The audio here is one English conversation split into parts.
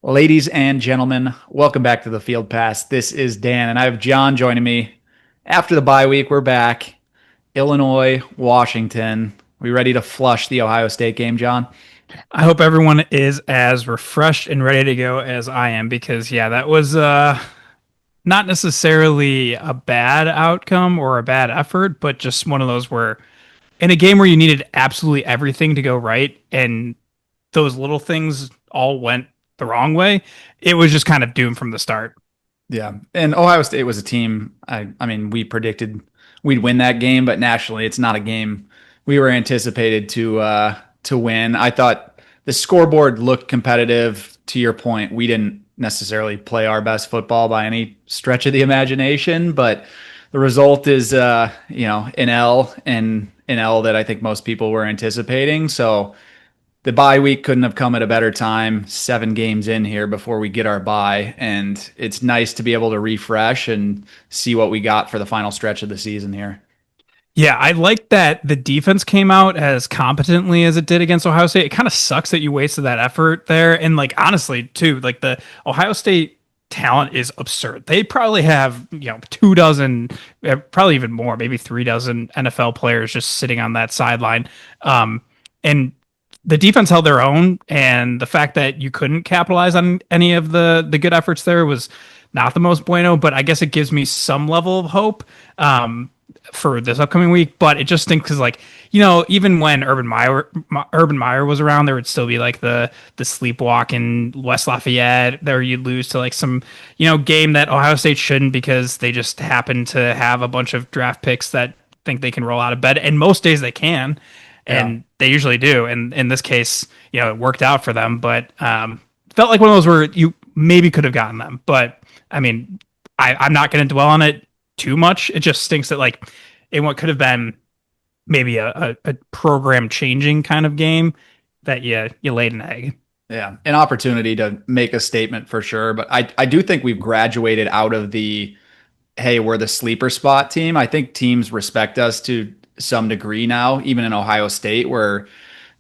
Ladies and gentlemen, welcome back to the Field Pass. This is Dan, and I have John joining me. After the bye week, we're back. Illinois, Washington. We ready to flush the Ohio State game, John? I hope everyone is as refreshed and ready to go as I am because that was not necessarily a bad outcome or a bad effort, but just one of those where in a game where you needed absolutely everything to go right and those little things all went the wrong way, it was just kind of doomed from the start. Yeah, and Ohio State was a team. I mean, we predicted we'd win that game, but nationally, it's not a game we were anticipated to win. I thought the scoreboard looked competitive. To your point, we didn't necessarily play our best football by any stretch of the imagination, but the result is an L and an L that I think most people were anticipating. So the bye week couldn't have come at a better time. 7 games in here before we get our bye, and it's nice to be able to refresh and see what we got for the final stretch of the season here. Yeah, I like that the defense came out as competently as it did against Ohio State. It kind of sucks that you wasted that effort there. And like honestly, too, like the Ohio State talent is absurd. They probably have, 2 dozen, probably even more, maybe 3 dozen NFL players just sitting on that sideline. And the defense held their own, and the fact that you couldn't capitalize on any of the good efforts there was not the most bueno, but I guess it gives me some level of hope. For this upcoming week, but it just stinks because, like, even when Urban Meyer was around, there would still be like the sleepwalk in West Lafayette. There you'd lose to like some game that Ohio State shouldn't because they just happen to have a bunch of draft picks that think they can roll out of bed, and most days they can, Yeah. and they usually do. And in this case, it worked out for them, but felt like one of those where you maybe could have gotten them. But I mean, I'm not going to dwell on it too much. It just stinks that like in what could have been maybe a program changing kind of game that you laid an egg. Yeah, an opportunity to make a statement for sure. But I do think we've graduated out of the, hey, we're the sleeper spot team. I think teams respect us to some degree now, even in Ohio State, where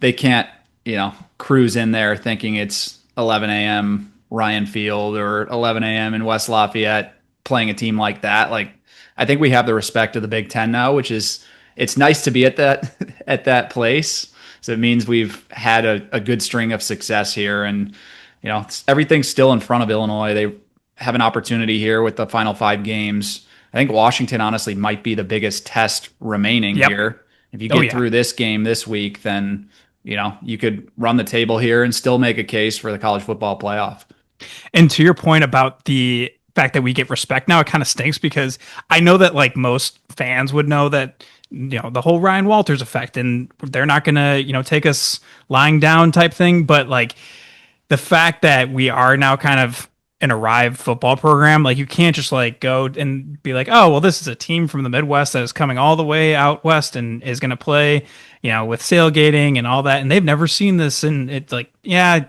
they can't, cruise in there thinking it's 11 a.m. Ryan Field or 11 a.m. in West Lafayette playing a team like that. Like, I think we have the respect of the Big Ten now, which is it's nice to be at that at that place. So it means we've had a good string of success here, and everything's still in front of Illinois. They have an opportunity here with the final 5 games. I think Washington honestly might be the biggest test remaining Yep. here. If you Oh get yeah. through this game this week, then you could run the table here and still make a case for the college football playoff. And to your point about the fact that we get respect now, it kind of stinks because I know that like most fans would know that the whole Ryan Walters effect, and they're not gonna take us lying down type thing. But like the fact that we are now kind of an arrived football program, like you can't just like go and be like, oh well, this is a team from the Midwest that is coming all the way out west and is going to play, with sailgating and all that, and they've never seen this, and it's like, yeah,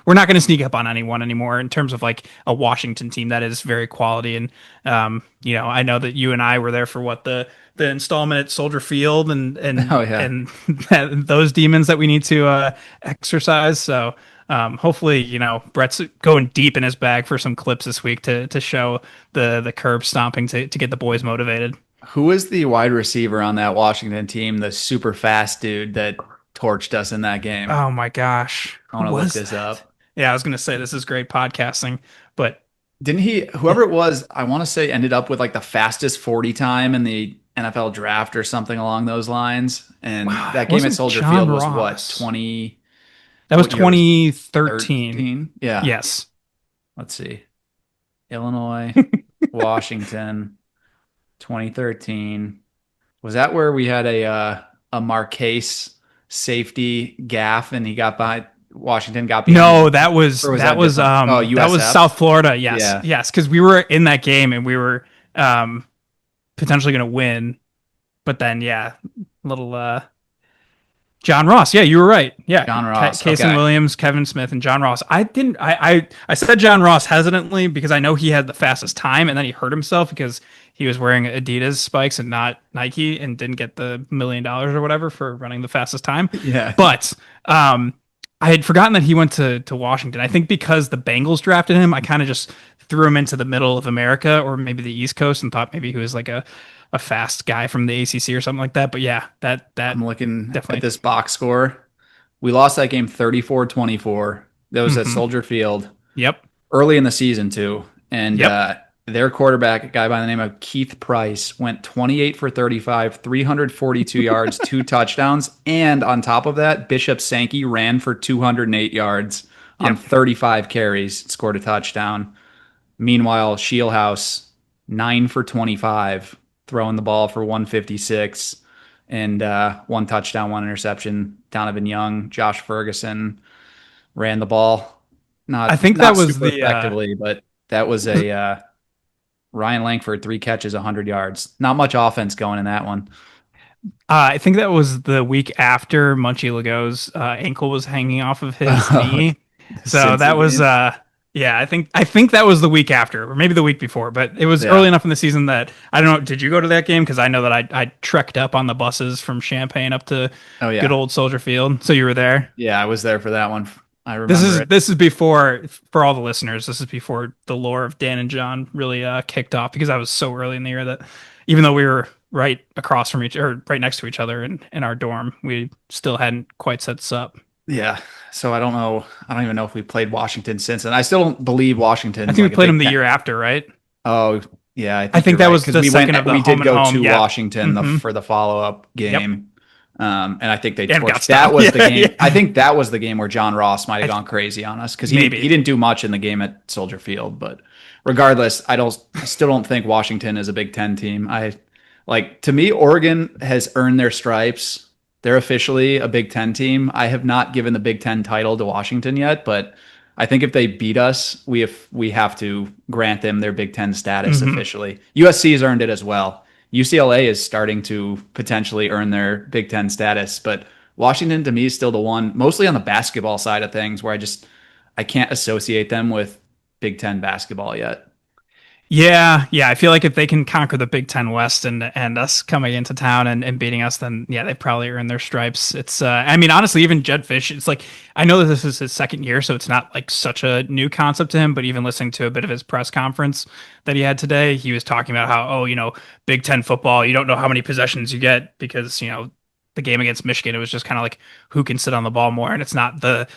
we're not going to sneak up on anyone anymore in terms of like a Washington team that is very quality. And I know that you and I were there for what the installment at Soldier Field and Oh yeah. and those demons that we need to exercise. So hopefully, Brett's going deep in his bag for some clips this week to show the curb stomping to get the boys motivated. Who is the wide receiver on that Washington team, the super fast dude that torched us in that game? Oh my gosh, I who want to look was this that? up. Yeah, I was gonna say this is great podcasting, but Didn't he, whoever it was, I want to say ended up with like the fastest 40 time in the NFL draft or something along those lines. And wow, that it game at wasn't Soldier John Field was what, Ross. 20, That was what year was 2013. 13? Yeah. Yes. Let's see. Illinois, Washington, 2013. Was that where we had a Marquise safety gaff and he got by Washington got behind No, him? that was Or was that that was different? Oh, that was USF? South Florida. Yes, Yeah. yes, because we were in that game and we were potentially going to win, but then little John Ross. Yeah, you were right. Yeah, John Ross. Kason Okay. Williams, Kevin Smith, and John Ross. I didn't. I said John Ross hesitantly because I know he had the fastest time, and then he hurt himself because he was wearing Adidas spikes and not Nike, and didn't get the $1 million or whatever for running the fastest time. Yeah. But I had forgotten that he went to Washington. I think because the Bengals drafted him, I kind of just threw him into the middle of America or maybe the East Coast and thought maybe he was like a fast guy from the ACC or something like that. But yeah, that I'm looking at definitely. this box score. We lost that game 34-24. That was at Hmm. Soldier Field Yep. early in the season too. And Yep. their quarterback, a guy by the name of Keith Price, went 28 for 35, 342 yards, two touchdowns, and on top of that, Bishop Sankey ran for 208 yards on Yep. 35 carries, scored a touchdown. Meanwhile, Shieldhouse 9 for 25, throwing the ball for 156 and one touchdown, one interception. Donovan Young, Josh Ferguson ran the ball I not think that not was super the effectively, but that was a Ryan Langford 3 catches, 100 yards. Not much offense going in that one. I think that was the week after Munchie Legault's ankle was hanging off of his knee. The So that Cincy was game. yeah, I think that was the week after, or maybe the week before, but it was early Yeah. enough in the season that I don't know. Did you go to that game? Because I know that I trekked up on the buses from Champaign up to Oh good yeah. old Soldier Field. So you were there. Yeah, I was there for that one. I This remember is it. this is before for all the listeners. This is before the lore of Dan and John really kicked off because I was so early in the year that even though we were right across from each or right next to each other in our dorm, we still hadn't quite set this up. Yeah. So I don't know. I don't even know if we played Washington since. And I still don't believe I Washington's think we like a played them Big the Ten. year after, right? Oh, yeah, I I think think you're that right. was Because the we second of the we home did and go home. to Yep. Washington Hmm. for the follow-up Yep. game. And I think they And got torched. That stopped. was the Yeah. game. I Yeah. think that was the game where John Ross might have I, gone crazy on us because he maybe. didn't do much in the game at Soldier Field. But regardless, I still don't think Washington is a Big Ten team. To me, Oregon has earned their stripes. They're officially a Big Ten team. I have not given the Big Ten title to Washington yet, but I think if they beat us, we have to grant them their Big Ten status Hmm. officially. USC has earned it as well. UCLA is starting to potentially earn their Big Ten status, but Washington to me is still the one, mostly on the basketball side of things, where I can't associate them with Big Ten basketball yet. Yeah, yeah. I feel like if they can conquer the Big Ten West and us coming into town and beating us, then yeah, they probably earn their stripes. It's I mean, honestly, even Jed Fish, it's like I know that this is his second year, so it's not like such a new concept to him, but even listening to a bit of his press conference that he had today, he was talking about how, oh, Big Ten football, you don't know how many possessions you get because, the game against Michigan, it was just kind of like who can sit on the ball more, and it's not the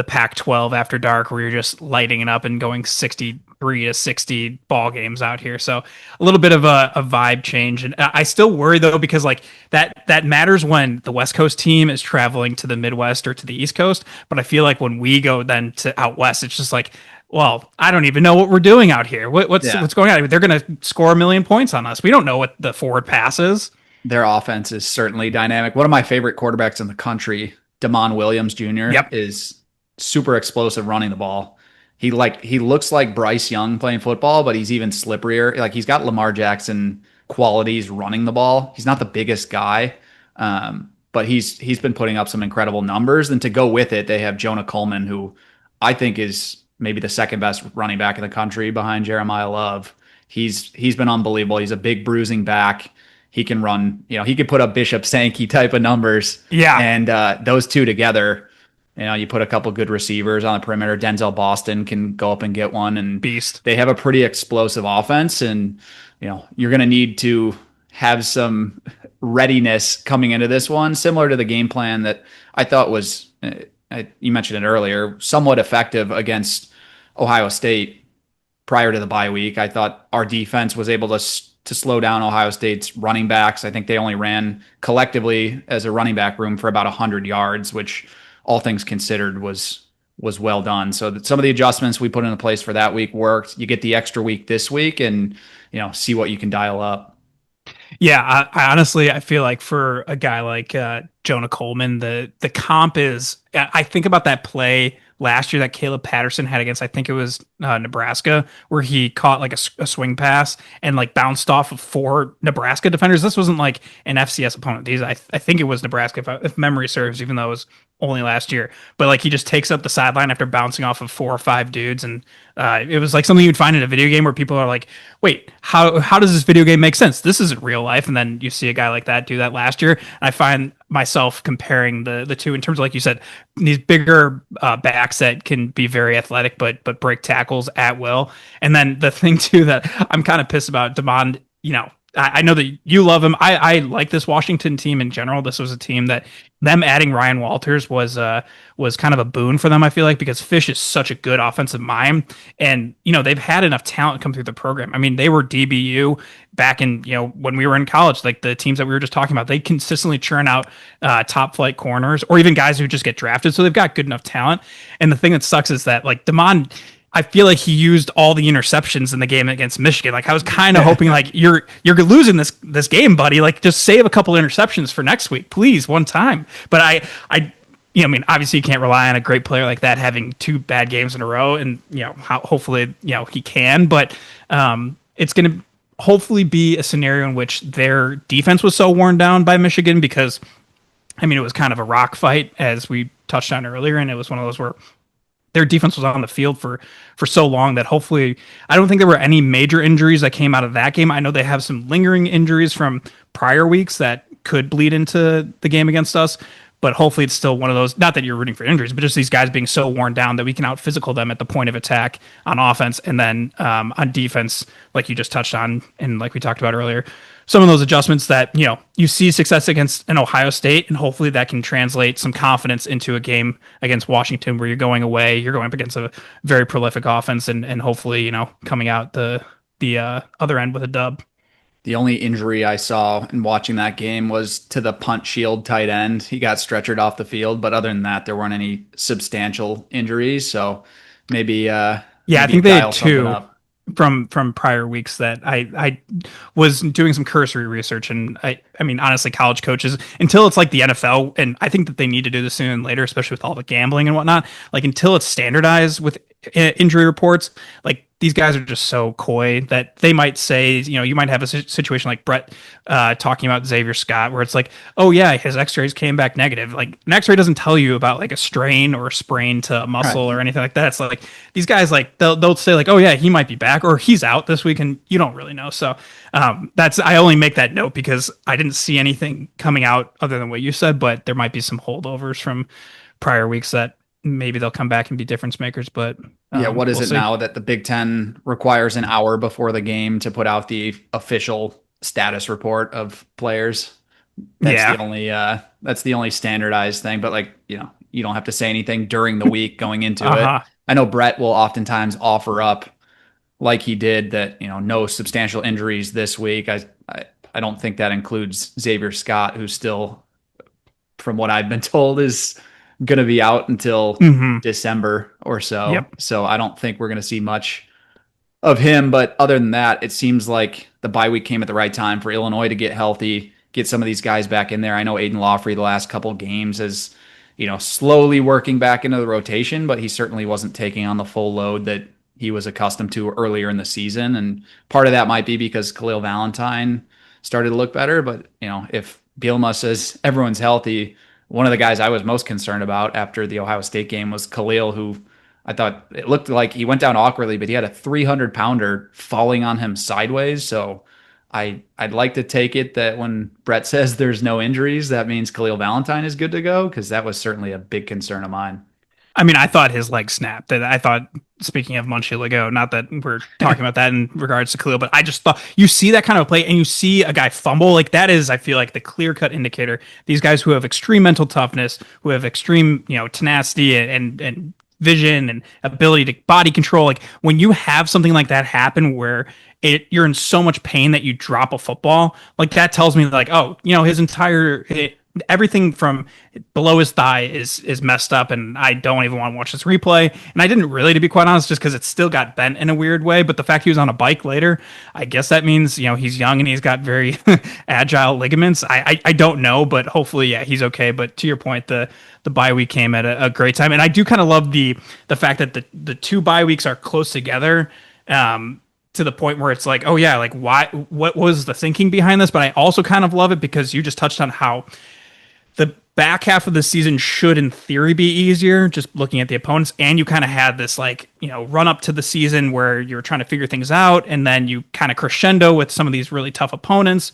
Pac-12 after dark where you're just lighting it up and going 63 to 60 ball games out here. So a little bit of a vibe change. And I still worry though, because like that matters when the West Coast team is traveling to the Midwest or to the East Coast. But I feel like when we go then to out West, it's just like, well, I don't even know what we're doing out here. What's Yeah. what's going on? They're going to score a million points on us. We don't know what the forward pass is. Their offense is certainly dynamic. One of my favorite quarterbacks in the country, Damon Williams Jr., Yep. is super explosive running the ball. He looks like Bryce Young playing football, but he's even slipperier. Like he's got Lamar Jackson qualities running the ball. He's not the biggest guy, but he's been putting up some incredible numbers. And to go with it, they have Jonah Coleman, who I think is maybe the second best running back in the country behind Jeremiah Love. He's been unbelievable. He's a big bruising back. He can run. He could put up Bishop Sankey type of numbers, Yeah. and those two together. You put a couple good receivers on the perimeter. Denzel Boston can go up and get one, and Beast. they have a pretty explosive offense. And you're going to need to have some readiness coming into this one, similar to the game plan that I thought was, you mentioned it earlier, somewhat effective against Ohio State prior to the bye week. I thought our defense was able to slow down Ohio State's running backs. I think they only ran collectively as a running back room for about 100 yards, which all things considered was well done. So that some of the adjustments we put into place for that week worked. You get the extra week this week and see what you can dial up. Yeah, I honestly I feel like for a guy like Jonah Coleman, the comp is I think about that play last year that Caleb Patterson had against I think it was Nebraska where he caught like a swing pass and like bounced off of four Nebraska defenders. This wasn't like an FCS opponent. I think it was Nebraska if memory serves, even though it was only last year. But like he just takes up the sideline after bouncing off of 4 or 5 dudes, and it was like something you'd find in a video game where people are like, "Wait, how does this video game make sense? This isn't real life." And then you see a guy like that do that last year. And I find myself comparing the two in terms of, like you said, these bigger backs that can be very athletic but break tackles at will. And then the thing too that I'm kind of pissed about, Demond, I know that you love him. I like this Washington team in general. This was a team that them adding Ryan Walters was kind of a boon for them, I feel like, because Fish is such a good offensive mind. And, they've had enough talent come through the program. I mean, they were DBU back in, when we were in college, like the teams that we were just talking about, they consistently churn out top flight corners or even guys who just get drafted. So they've got good enough talent. And the thing that sucks is that, like, Damon, I feel like he used all the interceptions in the game against Michigan. Like I was kind of hoping, like you're losing this game, buddy. Like just save a couple interceptions for next week, please, one time. But I mean, obviously you can't rely on a great player like that having two bad games in a row, and hopefully he can. But it's going to hopefully be a scenario in which their defense was so worn down by Michigan because, I mean, it was kind of a rock fight as we touched on earlier, and it was one of those where their defense was on the field for so long that hopefully I don't think there were any major injuries that came out of that game. I know they have some lingering injuries from prior weeks that could bleed into the game against us, but hopefully it's still one of those, not that you're rooting for injuries, but just these guys being so worn down that we can out physical them at the point of attack on offense. And then on defense, like you just touched on, and like we talked about earlier, some of those adjustments that, you see success against an Ohio State, and hopefully that can translate some confidence into a game against Washington where you're going away, you're going up against a very prolific offense, and hopefully, coming out the other end with a dub. The only injury I saw in watching that game was to the punt shield tight end. He got stretchered off the field, but other than that, there weren't any substantial injuries. So maybe, I maybe think they dial had something two up. from prior weeks that I was doing some cursory research, and I mean honestly, college coaches, until it's like the NFL, and I think that they need to do this sooner than later, especially with all the gambling and whatnot, like until it's standardized with injury reports, like these guys are just so coy that they might say, you might have a situation like Brett talking about Xavier Scott, where it's like, oh yeah, his x-rays came back negative. Like an x-ray doesn't tell you about like a strain or a sprain to a muscle Right. or anything like that. It's like these guys, like they'll say like, oh yeah, he might be back or he's out this week, and you don't really know. So I only make that note because I didn't see anything coming out other than what you said, but there might be some holdovers from prior weeks that maybe they'll come back and be difference makers. But Yeah, what is we'll it see. now that the Big Ten requires an hour before the game to put out the official status report of players? Yeah. That's the only standardized thing. But like, you don't have to say anything during the week going into it. Uh-huh. I know Brett will oftentimes offer up, like he did, that no substantial injuries this week. I don't think that includes Xavier Scott, who's still, from what I've been told, is going to be out until Hmm. December or so. Yep. So I don't think we're going to see much of him. But other than that, it seems like the bye week came at the right time for Illinois to get healthy, get some of these guys back in there. I know Aiden Lawfrey the last couple games is, slowly working back into the rotation, but he certainly wasn't taking on the full load that he was accustomed to earlier in the season. And part of that might be because Khalil Valentine started to look better. But, if Bielema says everyone's healthy, one of the guys I was most concerned about after the Ohio State game was Khalil, who I thought it looked like he went down awkwardly, but he had a 300-pounder falling on him sideways. So I'd like to take it that when Brett says there's no injuries, that means Khalil Valentine is good to go, because that was certainly a big concern of mine. I mean, I thought his leg snapped. That I thought, speaking of Munchie Lego, not that we're talking about that in regards to Khalil, but I just thought you see that kind of play and you see a guy fumble. Like that is, I feel like, the clear cut indicator. These guys who have extreme mental toughness, who have extreme, tenacity and vision and ability to body control. Like when you have something like that happen where you're in so much pain that you drop a football, like that tells me like, oh, his entire everything from below his thigh is messed up, and I don't even want to watch this replay. And I didn't really, to be quite honest, just because it still got bent in a weird way. But the fact he was on a bike later, I guess that means he's young and he's got very agile ligaments. I don't know, but hopefully, yeah, he's okay. But to your point, the bye week came at a great time, and I do kind of love the fact that the two bye weeks are close together. To the point where it's like, oh yeah, like what was the thinking behind this? But I also kind of love it because you just touched on how the back half of the season should in theory be easier, just looking at the opponents. And you kind of had this like, run up to the season where you're trying to figure things out. And then you kind of crescendo with some of these really tough opponents.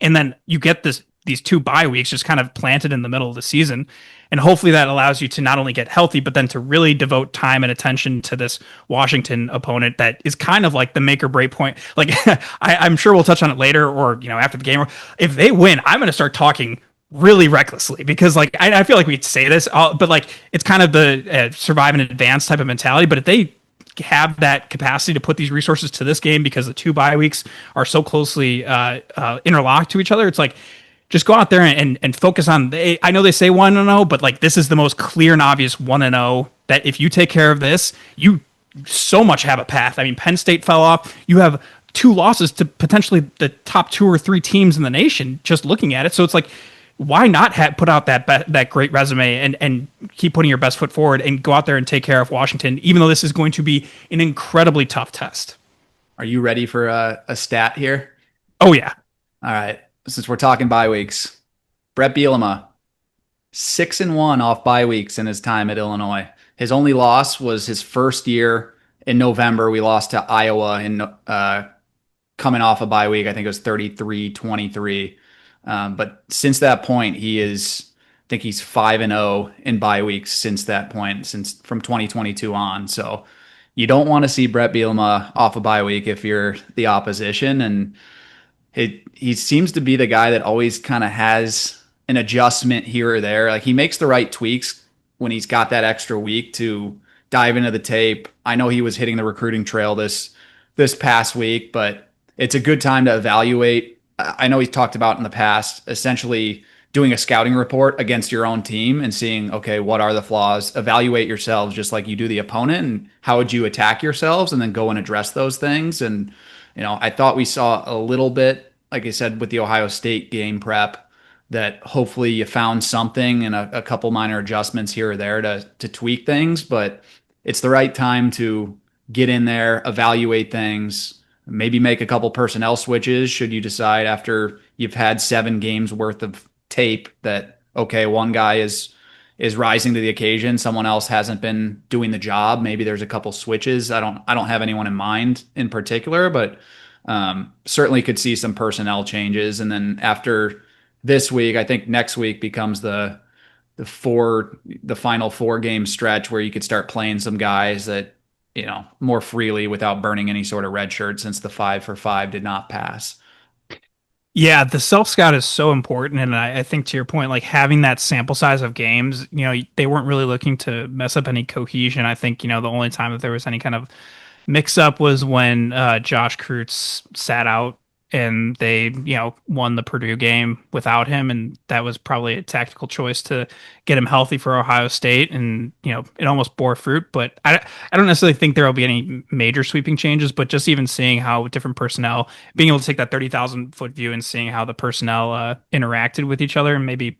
And then you get this these 2 bye weeks just kind of planted in the middle of the season. And hopefully that allows you to not only get healthy, but then to really devote time and attention to this Washington opponent that is kind of like the make or break point. Like I'm sure we'll touch on it later or, after the game. If they win, I'm going to start talking really recklessly because like I feel like we'd say this, but like it's kind of the survive and advance type of mentality. But if they have that capacity to put these resources to this game because the 2 bye weeks are so closely interlocked to each other, it's like just go out there and focus on. I know they say 1-0, but like this is the most clear and obvious 1-0 that if you take care of this, you so much have a path. I mean, Penn State fell off. You have 2 losses to potentially the top 2 or 3 teams in the nation. Just looking at it, so it's like, why not put out that great resume and keep putting your best foot forward and go out there and take care of Washington, even though this is going to be an incredibly tough test. Are you ready for a stat here? Oh yeah. All right. Since we're talking bye weeks, Brett Bielema, 6-1 off bye weeks in his time at Illinois. His only loss was his first year in November. We lost to Iowa in coming off a bye week. I think it was 33-23. But since that point, I think he's 5-0 in bye weeks since that point, since from 2022 on. So you don't want to see Brett Bielema off a bye week if you're the opposition. And he seems to be the guy that always kind of has an adjustment here or there. Like he makes the right tweaks when he's got that extra week to dive into the tape. I know he was hitting the recruiting trail this past week, but it's a good time to evaluate. I know he's talked about in the past, essentially doing a scouting report against your own team and seeing, okay, what are the flaws? Evaluate yourselves just like you do the opponent, and how would you attack yourselves, and then go and address those things. And, I thought we saw a little bit, like I said, with the Ohio State game prep, that hopefully you found something and a couple minor adjustments here or there to tweak things. But it's the right time to get in there, evaluate things, maybe make a couple personnel switches should you decide after you've had 7 games worth of tape that, okay, one guy is rising to the occasion, someone else hasn't been doing the job. Maybe there's a couple switches. I don't have anyone in mind in particular, but certainly could see some personnel changes. And then after this week, I think next week becomes the final 4-game stretch where you could start playing some guys that, more freely without burning any sort of red shirt, since the 5-for-5 did not pass. Yeah, the self scout is so important, and I think to your point, like having that sample size of games, they weren't really looking to mess up any cohesion. I think the only time that there was any kind of mix up was when Josh Krutz sat out and they won the Purdue game without him, and that was probably a tactical choice to get him healthy for Ohio State, and it almost bore fruit. But I don't necessarily think there will be any major sweeping changes, but just even seeing how different personnel, being able to take that 30,000-foot view and seeing how the personnel interacted with each other, and maybe,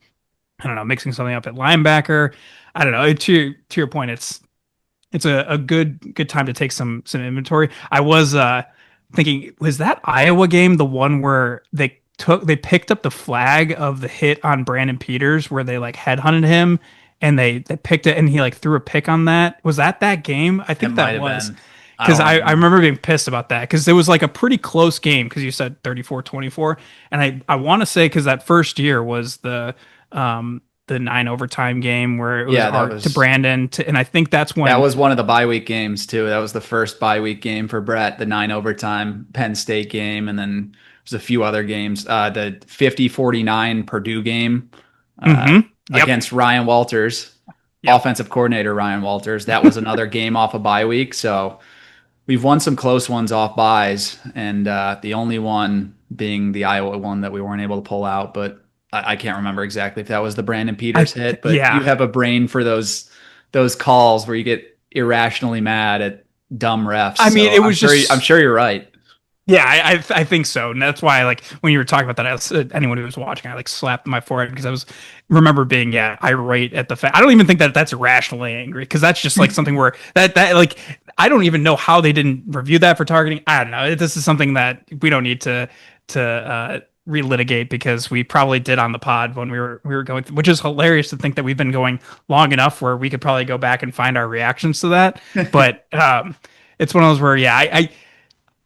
I don't know, mixing something up at linebacker. I don't know. To your point, it's a good time to take some inventory. I was thinking, was that Iowa game the one where they picked up the flag of the hit on Brandon Peters where they like headhunted him and they picked it and he like threw a pick on that? Was that game? I think that was. Because I remember being pissed about that because it was like a pretty close game because you said 34-24. And I want to say because that first year was the 9 overtime game where it was to Brandon. And I think that's when... That was one of the bye week games too. That was the first bye week game for Brett, the 9 overtime Penn State game. And then there's a few other games. The 50-49 Purdue game against Ryan Walters, offensive coordinator Ryan Walters. That was another game off a bye week. So we've won some close ones off byes, and the only one being the Iowa one that we weren't able to pull out. But I can't remember exactly if that was the Brandon Peters hit, but you have a brain for those calls where you get irrationally mad at dumb refs. I mean, I'm sure you're right. Yeah, I think so. And that's why, like, when you were talking about that, anyone who was watching, I like slapped my forehead because remember being irate at the fact. I don't even think that's irrationally angry, because that's just like something where that like, I don't even know how they didn't review that for targeting. I don't know. This is something that we don't need to relitigate, because we probably did on the pod when we were going through, which is hilarious to think that we've been going long enough where we could probably go back and find our reactions to that. But it's one of those where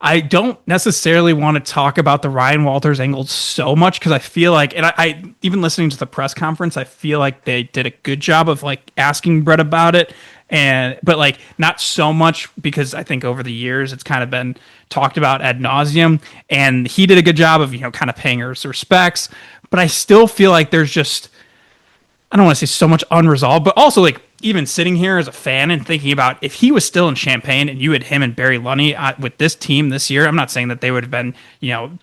I don't necessarily want to talk about the Ryan Walters angle so much because I feel like, and I even listening to the press conference, I feel like they did a good job of like asking Brett about it, and but like not so much because I think over the years it's kind of been talked about ad nauseum, and he did a good job of kind of paying his respects, but I still feel like there's just I don't want to say so much unresolved, but also like even sitting here as a fan and thinking about if he was still in Champaign and you had him and Barry Lunny with this team this year, I'm not saying that they would have been,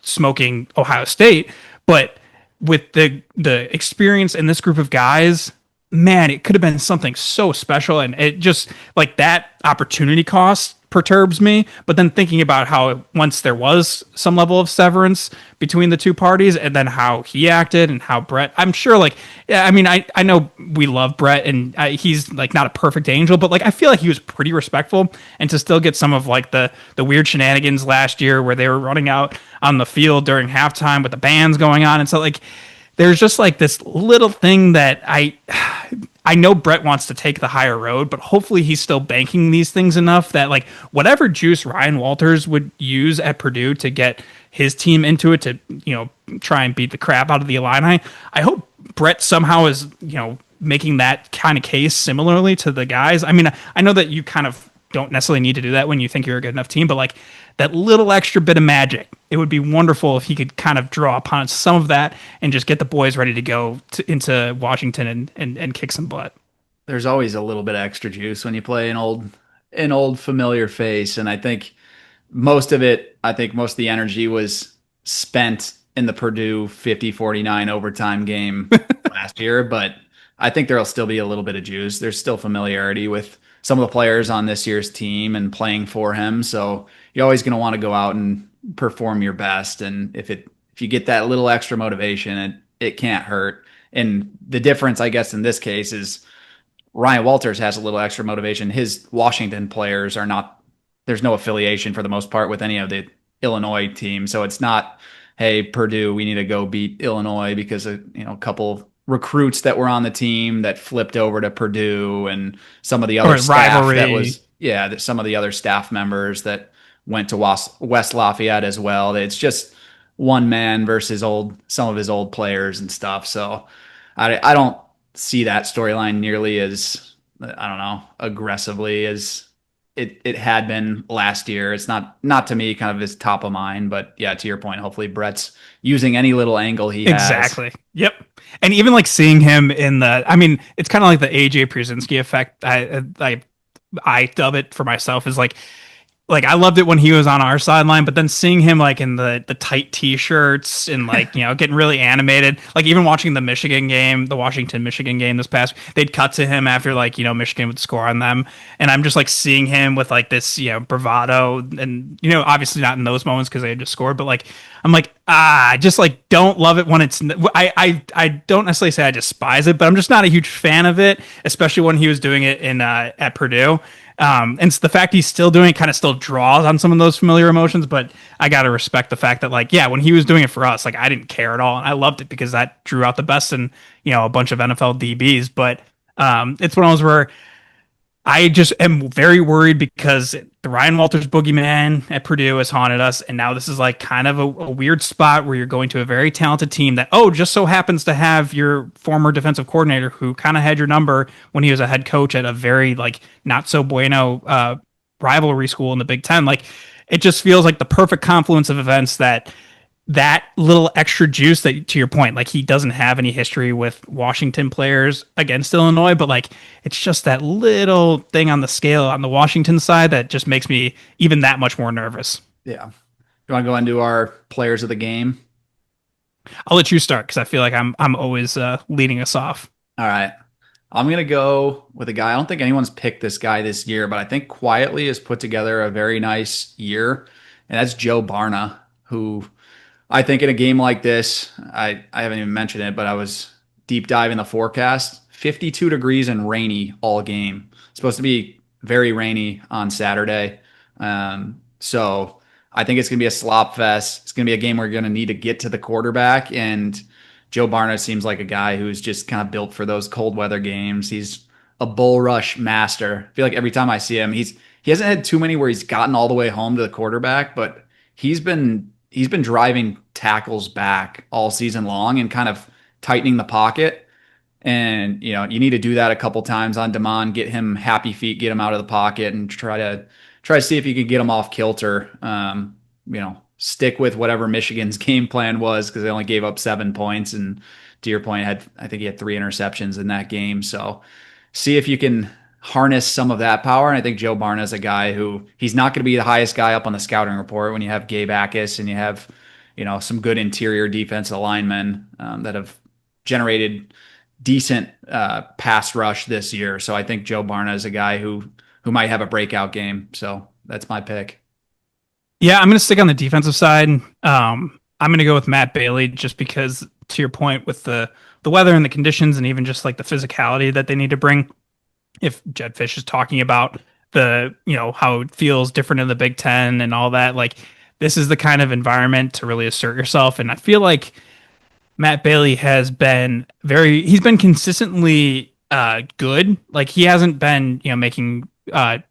smoking Ohio State, but with the experience in this group of guys, man, it could have been something so special. And it just like that opportunity cost perturbs me. But then thinking about how once there was some level of severance between the two parties and then how he acted and how Brett, I'm sure like, yeah, I mean, I know we love Brett and he's like not a perfect angel, but like I feel like he was pretty respectful and to still get some of like the weird shenanigans last year where they were running out on the field during halftime with the bands going on. And so like, there's just like this little thing that I know Brett wants to take the higher road, but hopefully he's still banking these things enough that like whatever juice Ryan Walters would use at Purdue to get his team into it to, try and beat the crap out of the Illini. I hope Brett somehow is, making that kind of case similarly to the guys. I mean, I know that you kind of don't necessarily need to do that when you think you're a good enough team, but like that little extra bit of magic, it would be wonderful if he could kind of draw upon some of that and just get the boys ready to go into Washington and kick some butt. There's always a little bit of extra juice when you play an old familiar face, and I think most of the energy was spent in the Purdue 50-49 overtime game last year, but I think there'll still be a little bit of juice. There's still familiarity with some of the players on this year's team and playing for him. So you're always going to want to go out and perform your best. And if you get that little extra motivation, it can't hurt. And the difference, I guess, in this case is Ryan Walters has a little extra motivation. His Washington players are not, there's no affiliation for the most part with any of the Illinois teams. So it's not, hey, Purdue, we need to go beat Illinois because of, a couple recruits that were on the team that flipped over to Purdue and some of the other Or staff that rivalry. was, yeah, some of the other staff members that went to West Lafayette as well. It's just one man versus some of his old players and stuff. So I don't see that storyline nearly as, I don't know, aggressively as it had been last year. It's not to me kind of as top of mind, but yeah, to your point, hopefully Brett's using any little angle he has. Exactly. Yep. And even like seeing him in I mean, it's kind of like the AJ Przinsky effect. I dub it for myself is like I loved it when he was on our sideline, but then seeing him like in the tight t-shirts and like, getting really animated, like even watching the Michigan game, the Washington Michigan game this past, they'd cut to him after like, Michigan would score on them. And I'm just like seeing him with like this, bravado and, obviously not in those moments because they had just scored, but like, I'm like, I just like don't love it when I don't necessarily say I despise it, but I'm just not a huge fan of it, especially when he was doing it at Purdue. And it's the fact he's still doing it kind of still draws on some of those familiar emotions, but I got to respect the fact that like, yeah, when he was doing it for us, like I didn't care at all. And I loved it because that drew out the best in, a bunch of NFL DBs. But, it's one of those where I just am very worried because the Ryan Walters boogeyman at Purdue has haunted us. And now this is like kind of a weird spot where you're going to a very talented team that, just so happens to have your former defensive coordinator who kind of had your number when he was a head coach at a very like not so bueno rivalry school in the Big Ten. Like it just feels like the perfect confluence of events that little extra juice that to your point, like he doesn't have any history with Washington players against Illinois, but like it's just that little thing on the scale on the Washington side that just makes me even that much more nervous. Yeah. You want to go into our players of the game? I'll let you start because I feel like I'm always leading us off. All right. I'm going to go with a guy. I don't think anyone's picked this guy this year, but I think quietly has put together a very nice year. And that's Joe Barna, who I think in a game like this, I haven't even mentioned it, but I was deep diving the forecast. 52 degrees and rainy all game. It's supposed to be very rainy on Saturday. So I think it's going to be a slop fest. It's going to be a game where you're going to need to get to the quarterback. And Joe Barna seems like a guy who's just kind of built for those cold weather games. He's a bull rush master. I feel like every time I see him, he hasn't had too many where he's gotten all the way home to the quarterback, but he's been driving tackles back all season long and kind of tightening the pocket. And you need to do that a couple times on Damon, get him happy feet, get him out of the pocket, and try to see if you can get him off kilter. Stick with whatever Michigan's game plan was because they only gave up 7 points, and to your point, I think he had 3 interceptions in that game. So see if you can harness some of that power. And I think Joe Barna is a guy who he's not going to be the highest guy up on the scouting report when you have Gabe Akis and you have some good interior defensive linemen that have generated decent pass rush this year. So I think Joe Barna is a guy who might have a breakout game. So that's my pick. Yeah, I'm going to stick on the defensive side. I'm going to go with Matt Bailey just because, to your point, with the weather and the conditions, and even just like the physicality that they need to bring. If Jed Fish is talking about how it feels different in the Big Ten and all that, like this is the kind of environment to really assert yourself. And I feel like Matt Bailey he's been consistently good. Like he hasn't been, making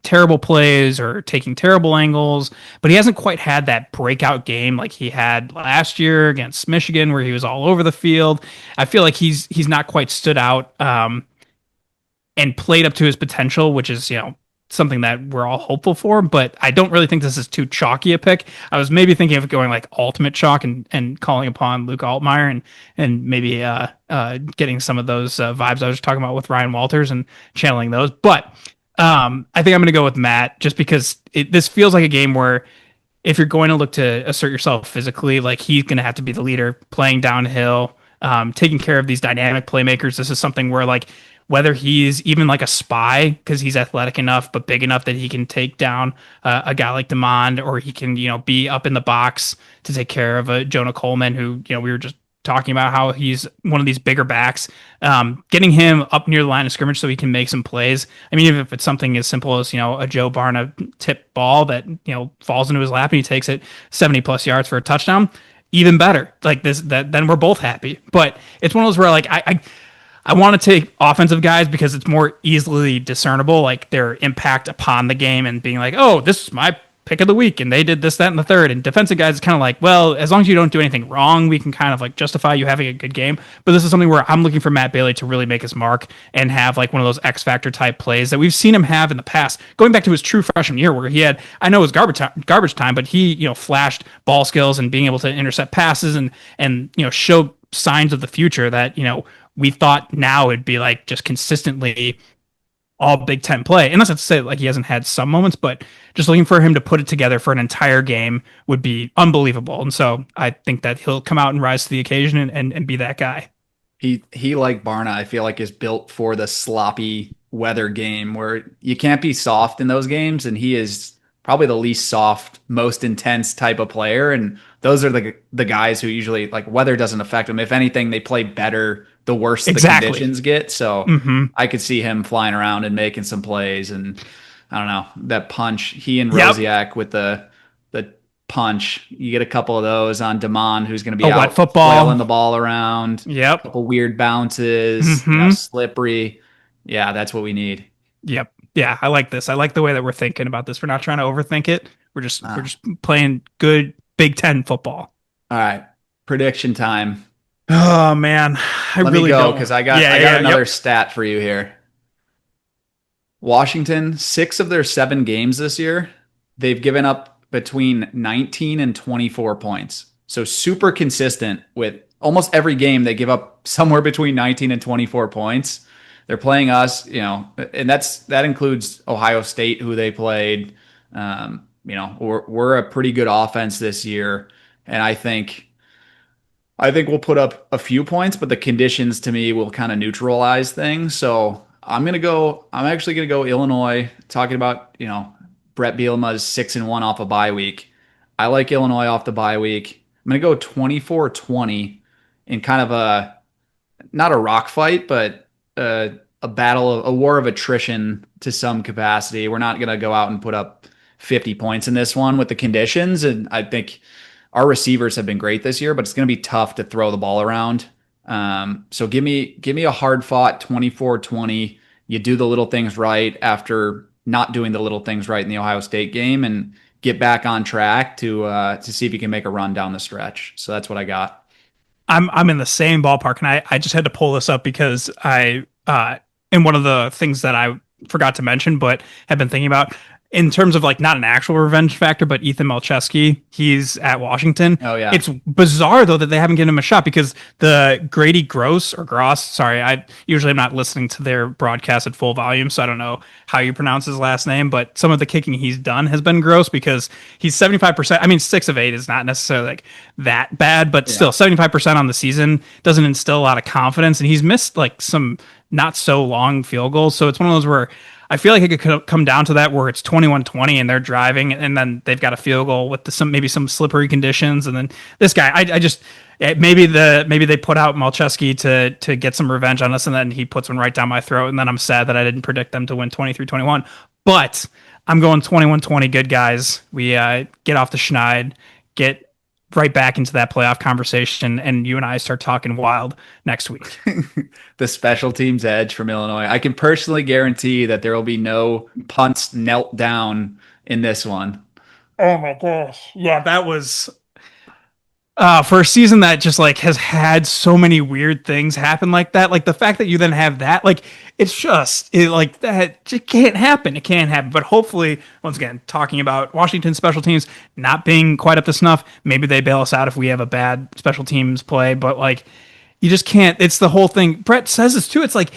terrible plays or taking terrible angles, but he hasn't quite had that breakout game like he had last year against Michigan where he was all over the field. I feel like he's not quite stood out and played up to his potential, which is, something that we're all hopeful for, but I don't really think this is too chalky a pick. I was maybe thinking of going like ultimate chalk and calling upon Luke Altmaier and maybe getting some of those vibes I was talking about with Ryan Walters and channeling those. But I think I'm going to go with Matt just because this feels like a game where if you're going to look to assert yourself physically, like he's going to have to be the leader, playing downhill, taking care of these dynamic playmakers. This is something where like whether he's even like a spy because he's athletic enough but big enough that he can take down a guy like Demond, or he can be up in the box to take care of a Jonah Coleman who we were just talking about how he's one of these bigger backs, getting him up near the line of scrimmage so he can make some plays. I mean, even if it's something as simple as a Joe Barna tip ball that falls into his lap and he takes it 70 plus yards for a touchdown, even better. Like this, then we're both happy. But it's one of those where like I want to take offensive guys because it's more easily discernible, like their impact upon the game and being like, oh, this is my pick of the week and they did this, that, and the third. And defensive guys is kind of like, well, as long as you don't do anything wrong, we can kind of like justify you having a good game. But this is something where I'm looking for Matt Bailey to really make his mark and have like one of those X factor type plays that we've seen him have in the past, going back to his true freshman year where he had, I know it was garbage time, but he, flashed ball skills and being able to intercept passes and show signs of the future that, we thought now it'd be like just consistently all Big Ten play. And that's not to say like he hasn't had some moments, but just looking for him to put it together for an entire game would be unbelievable. And so I think that he'll come out and rise to the occasion and be that guy. He like Barna, I feel like is built for the sloppy weather game where you can't be soft in those games, and he is probably the least soft, most intense type of player. And those are the guys who usually like weather doesn't affect them. If anything, they play better the worse the conditions get. So I could see him flying around and making some plays. And I don't know, that punch, he and Rosiak with the punch, you get a couple of those on Damon, who's going to be out flailing the ball around. Yep. A couple weird bounces, slippery. Yeah, that's what we need. Yep. Yeah, I like this. I like the way that we're thinking about this. We're not trying to overthink it. We're just playing good Big Ten football. All right. Prediction time. Oh man. Let me go because I got another stat for you here. Washington, 6 of their 7 games this year, they've given up between 19 and 24 points. So super consistent with almost every game they give up somewhere between 19 and 24 points. They're playing us, and that includes Ohio State, who they played. We're a pretty good offense this year, and I think we'll put up a few points, but the conditions to me will kind of neutralize things. So I'm actually gonna go Illinois. Talking about Brett Bielema's 6-1 off a bye week. I like Illinois off the bye week. I'm gonna go 24-20 in kind of not a rock fight, but a battle, a war of attrition to some capacity. We're not going to go out and put up 50 points in this one with the conditions. And I think our receivers have been great this year, but it's going to be tough to throw the ball around. So give me a hard fought 24-20. You do the little things right after not doing the little things right in the Ohio State game and get back on track to see if he can make a run down the stretch. So that's what I got. I'm in the same ballpark, and I just had to pull this up because I in one of the things that I forgot to mention, but have been thinking about in terms of like not an actual revenge factor, but Ethan Malcheski, he's at Washington. Oh yeah. It's bizarre though that they haven't given him a shot because the Grady Gross, sorry, I usually am not listening to their broadcast at full volume, so I don't know how you pronounce his last name, but some of the kicking he's done has been gross because he's 75%. I mean, 6 of 8 is not necessarily like that bad, but still 75% on the season doesn't instill a lot of confidence, and he's missed like some not so long field goals. So it's one of those where I feel like it could come down to that where it's 21-20 and they're driving and then they've got a field goal with maybe some slippery conditions. And then this guy, I just, maybe they put out Malcheski to get some revenge on us. And then he puts one right down my throat. And then I'm sad that I didn't predict them to win 23-21, but I'm going 21-20. Good guys. We get off the schneid, get right back into that playoff conversation, and you and I start talking wild next week. The special teams edge from Illinois. I can personally guarantee that there will be no punts knelt down in this one. Oh my gosh. Yeah, that was for a season that just like has had so many weird things happen like that. Like the fact that you then have that, like like that just can't happen. It can't happen. But hopefully, once again, talking about Washington special teams not being quite up to snuff, maybe they bail us out if we have a bad special teams play. But like, you just can't. It's the whole thing. Brett says this too. It's like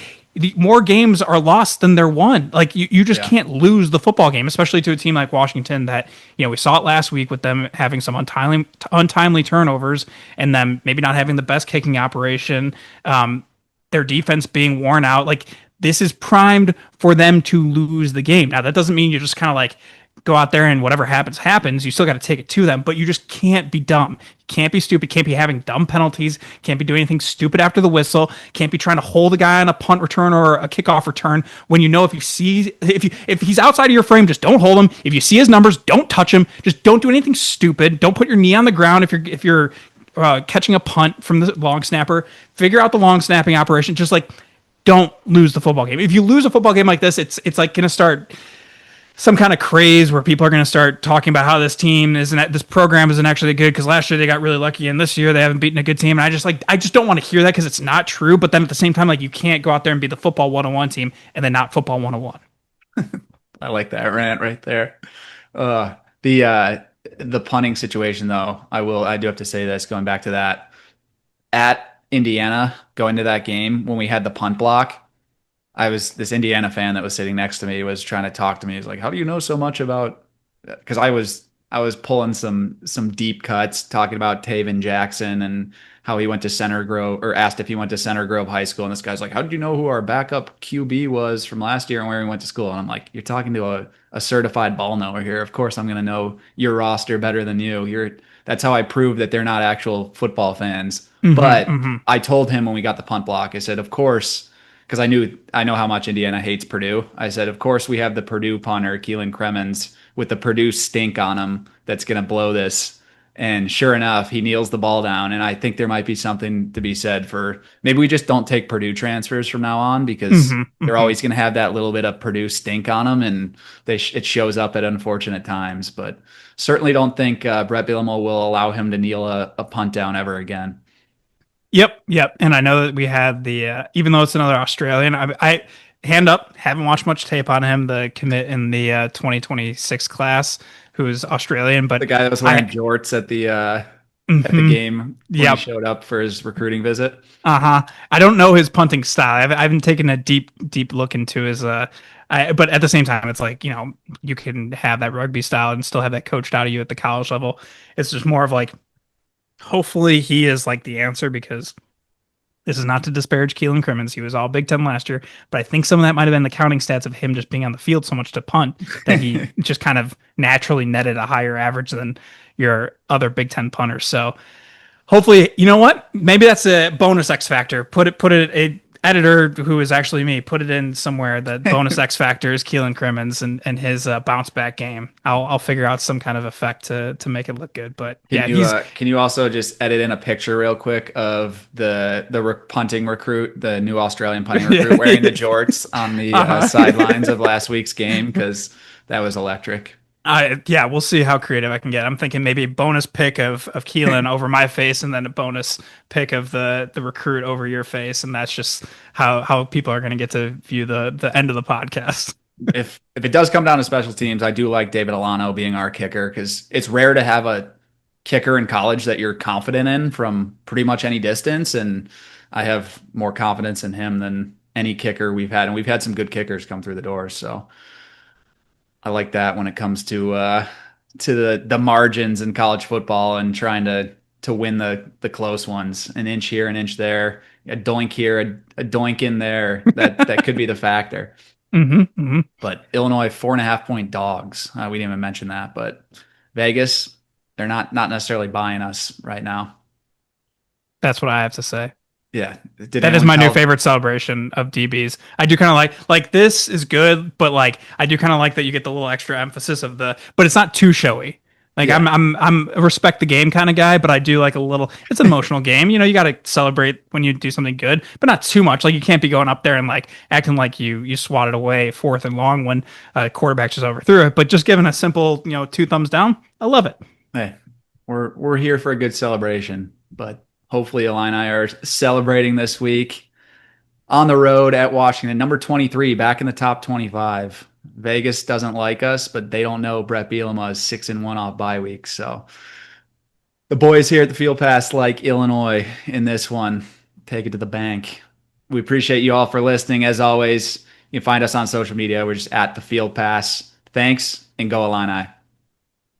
more games are lost than they're won. Like you just can't lose the football game, especially to a team like Washington that, we saw it last week with them having some untimely turnovers and them maybe not having the best kicking operation, their defense being worn out. Like this is primed for them to lose the game. Now that doesn't mean you just kind of like go out there and whatever happens. You still got to take it to them, but you just can't be dumb. You can't be stupid. Can't be having dumb penalties. Can't be doing anything stupid after the whistle. Can't be trying to hold a guy on a punt return or a kickoff return when if he's outside of your frame, just don't hold him. If you see his numbers, don't touch him. Just don't do anything stupid. Don't put your knee on the ground if you're catching a punt from the long snapper. Figure out the long snapping operation. Just like don't lose the football game. If you lose a football game like this, it's like going to start some kind of craze where people are going to start talking about how this program isn't actually good because last year they got really lucky and this year they haven't beaten a good team. And I just don't want to hear that because it's not true. But then at the same time, like you can't go out there and be the football 101 team and then not football 101. I like that rant right there. The punting situation though, I do have to say this, going back to that at Indiana, going to that game when we had the punt block. This Indiana fan that was sitting next to me was trying to talk to me. He's like, "How do you know so much about?" Because I was pulling some deep cuts, talking about Taven Jackson and how he went to Center Grove, or asked if he went to Center Grove High School. And this guy's like, "How did you know who our backup QB was from last year and where he went to school?" And I'm like, "You're talking to a certified ball knower here. Of course, I'm going to know your roster better than you. That's how I prove that they're not actual football fans." But I told him when we got the punt block, I said, "Of course." Because I know how much Indiana hates Purdue. I said, of course, we have the Purdue punter, Keelan Cremens, with the Purdue stink on him that's going to blow this. And sure enough, he kneels the ball down. And I think there might be something to be said for maybe we just don't take Purdue transfers from now on because they're always going to have that little bit of Purdue stink on them. And it shows up at unfortunate times. But certainly don't think Brett Bielema will allow him to kneel a punt down ever again. Yep. And I know that we had the, even though it's another Australian, I hand up, haven't watched much tape on him, the commit in the 2026 class, who's Australian, but the guy that was wearing jorts at the game when he showed up for his recruiting visit. I don't know his punting style. I haven't taken a deep look into his, but at the same time, it's like, you can have that rugby style and still have that coached out of you at the college level. It's just more of like, hopefully he is like the answer because this is not to disparage Keelan Cremens. He was all Big Ten last year, but I think some of that might have been the counting stats of him just being on the field so much to punt that he just kind of naturally netted a higher average than your other Big Ten punters. So hopefully, you know what? Maybe that's a bonus X factor. Put it editor, who is actually me, put it in somewhere that bonus X factor is Keelan Crimmins and his bounce back game. I'll figure out some kind of effect to make it look good. But yeah, he's Can you also just edit in a picture real quick of the punting recruit, the new Australian punting recruit wearing the jorts on the sidelines of last week's game because that was electric. Yeah, we'll see how creative I can get. I'm thinking maybe a bonus pick of Keelan over my face, and then a bonus pick of the recruit over your face, and that's just how people are going to get to view the end of the podcast. If it does come down to special teams, I do like David Alano being our kicker because it's rare to have a kicker in college that you're confident in from pretty much any distance, and I have more confidence in him than any kicker we've had, and we've had some good kickers come through the doors, so I like that when it comes to the margins in college football and trying to win the close ones, an inch here, an inch there, a doink here, a doink in there. That could be the factor. Hmm. But Illinois 4.5 point dogs. We didn't even mention that, but Vegas, they're not necessarily buying us right now. That's what I have to say. Yeah. Did That is anyone my new tell? favorite celebration of DBs. I do kind of like this is good, but like I do kind of like that you get the little extra emphasis of but it's not too showy. Like Yeah. I'm a respect the game kind of guy, but I do like a little. It's an emotional game. You got to celebrate when you do something good, but not too much. Like you can't be going up there and like acting like you swatted away fourth and long when a quarterback just overthrew it. But just giving a simple 2 thumbs down, I love it. Hey, we're here for a good celebration, but hopefully Illini are celebrating this week on the road at Washington, number 23, back in the top 25. Vegas doesn't like us, but they don't know Brett Bielema is 6-1 off bye week. So the boys here at the Field Pass like Illinois in this one. Take it to the bank. We appreciate you all for listening. As always, you can find us on social media. We're just at the Field Pass. Thanks and go Illini.